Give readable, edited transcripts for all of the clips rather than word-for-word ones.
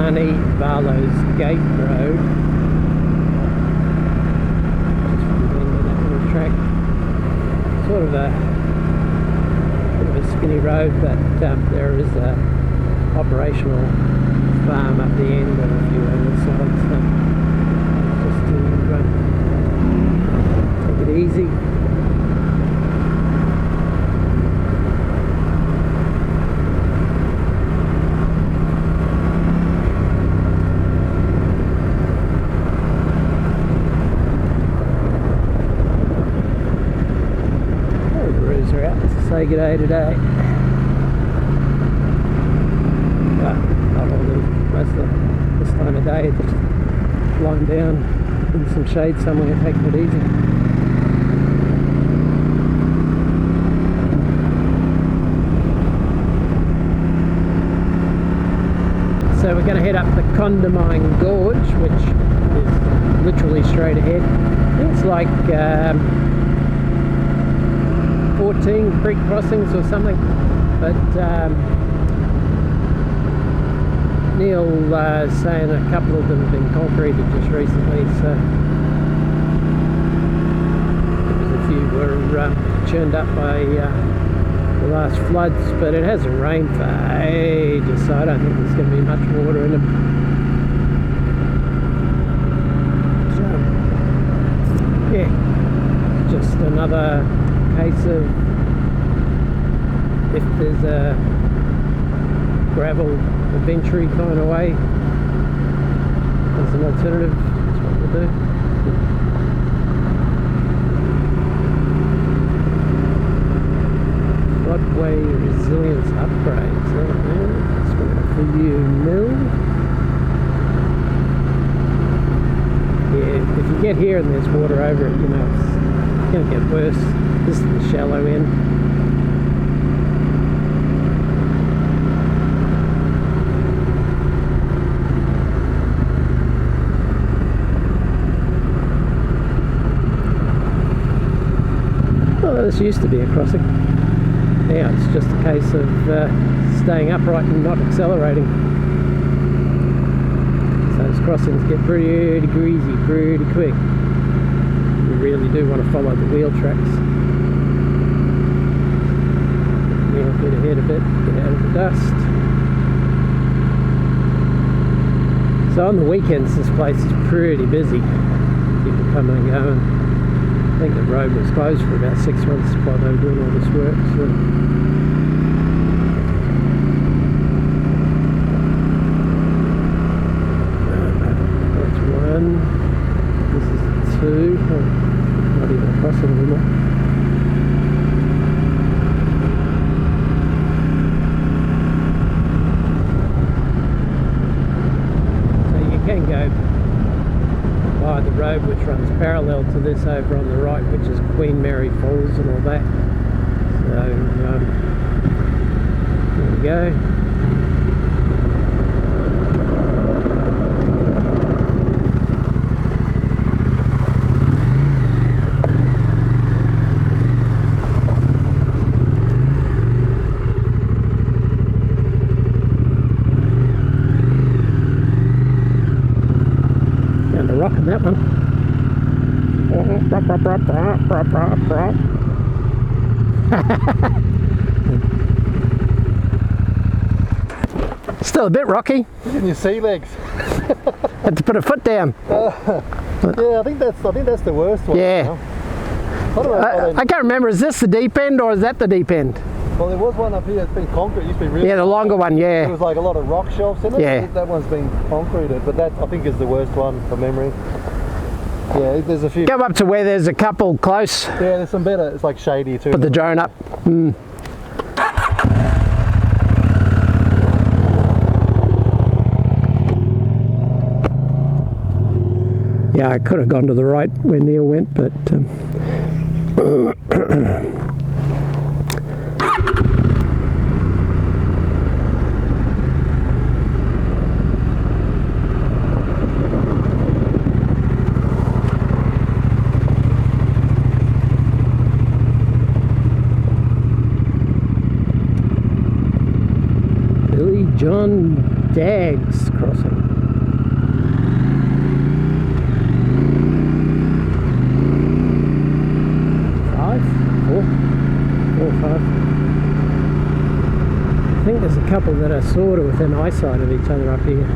Barlow's Gate Road. Just from the end of that little track. Sort of a bit of a skinny road, but there is a operational farm up the end and a few other sides. So just to take it easy. Say good day today. But not all most of this time of day, just lying down in some shade somewhere, taking it easy. So we're going to head up the Condamine Gorge, which is literally straight ahead. I think it's like 14 creek crossings or something, but Neil saying a couple of them have been concreted just recently, so a few were churned up by the last floods, but it hasn't rained for ages, so I don't think there's going to be much water in them. So, yeah, just another case of if there's a gravel adventure kind of way as an alternative, that's what we'll do. Floodway resilience upgrades. It's for you, Mill. Yeah, if you get here and there's water over it, you know, it's going to get worse. This is the shallow end. Well, this used to be a crossing. Now it's just a case of staying upright and not accelerating. So those crossings get pretty greasy pretty quick. You really do want to follow the wheel tracks. Get ahead a bit, get out of the dust. So on the weekends this place is pretty busy. People coming and going. I think the road was closed for about 6 months while they were doing all this work. So. That's one. This is two. Oh, not even crossing anymore. Can go by the road which runs parallel to this over on the right, which is Queen Mary Falls and all that. So there we go. Rocking that one. Still a bit rocky. You're getting your sea legs. Had to put a foot down. Yeah, I think that's the worst one. Yeah. I can't remember. Is this the deep end or is that the deep end? Well, there was one up here that's been concrete. It used to be really. Yeah, the longer one. Yeah. There was like a lot of rock shelves in it. Yeah. That one's been concreted, but that I think is the worst one from memory. Yeah, there's a few. Go up to where there's a couple close. Yeah, there's some better. It's like shady too. Put the drone up. Yeah, I could have gone to the right where Neil went, but Billy John Dags Crossing. Four or five. I think there's a couple that are sort of within eyesight of each other up here.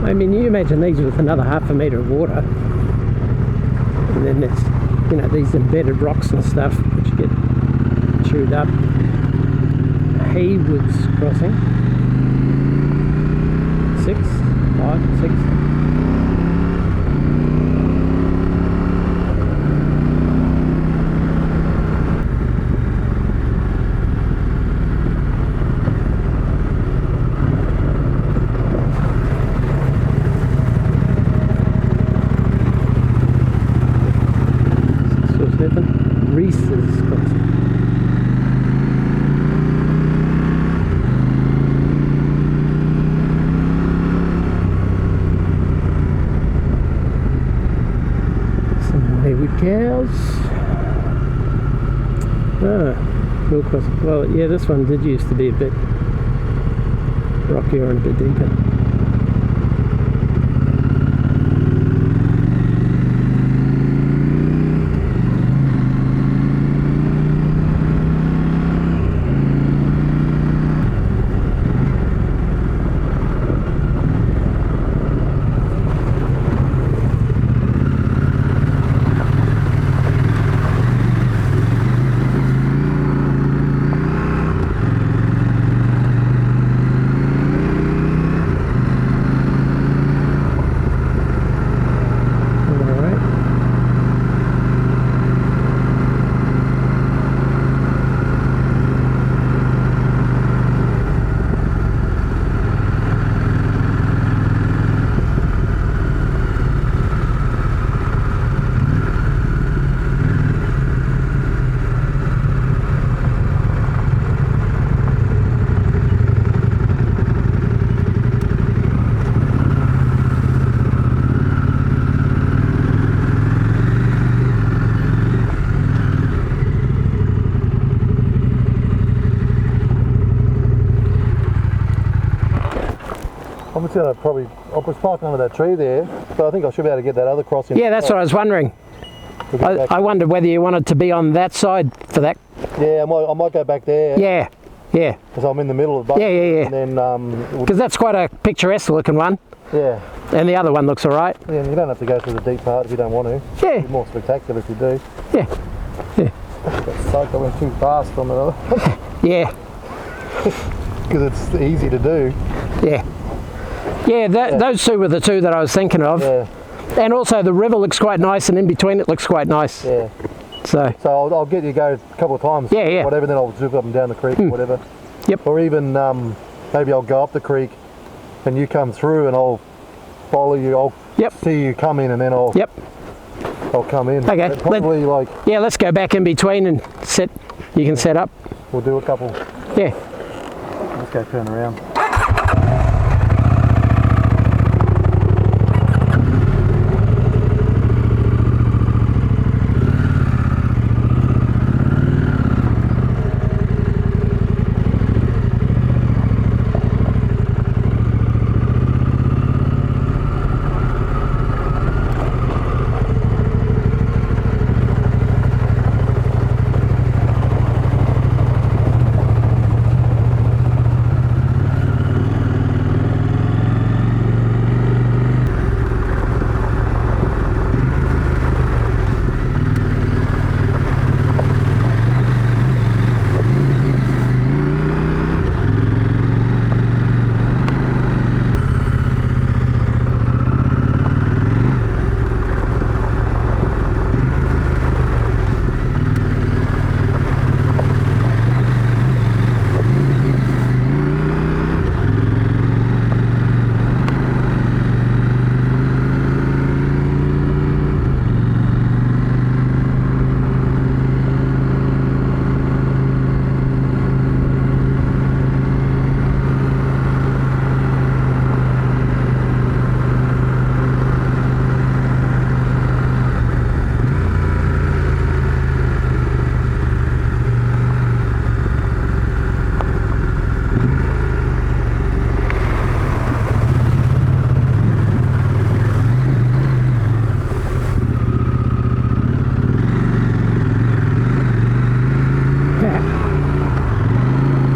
I mean, you imagine these with another half a metre of water, and then there's, you know, these embedded rocks and stuff which get chewed up. Haywood's Crossing. 6, 5, 6. Reese's Crossing. Some Haywood cows. Mill Crossing. Well, yeah, this one did used to be a bit rockier and a bit deeper. I'm just going to probably, I was parking under that tree there, but I think I should be able to get that other crossing. Yeah, that's what I was wondering. I wondered whether you wanted to be on that side for that. Yeah, I might go back there. Yeah, yeah. Because I'm in the middle of the boat. Yeah. And then, because that's quite a picturesque looking one. Yeah. And the other one looks all right. Yeah, and you don't have to go through the deep part if you don't want to. Yeah. It's more spectacular if you do. Yeah. Yeah. Got soaked, I went too fast on the other. Yeah. Because it's easy to do. Yeah. Yeah, those two were the two that I was thinking of. Yeah. And also the river looks quite nice, and in between it looks quite nice. Yeah. So I'll get you to go a couple of times. Yeah. Whatever, then I'll zip up and down the creek or whatever. Yep. Or even maybe I'll go up the creek and you come through and I'll follow you. I'll see you come in and then I'll come in. Okay. But probably let's go back in between and set. You can set up. We'll do a couple. Yeah. Let's go turn around.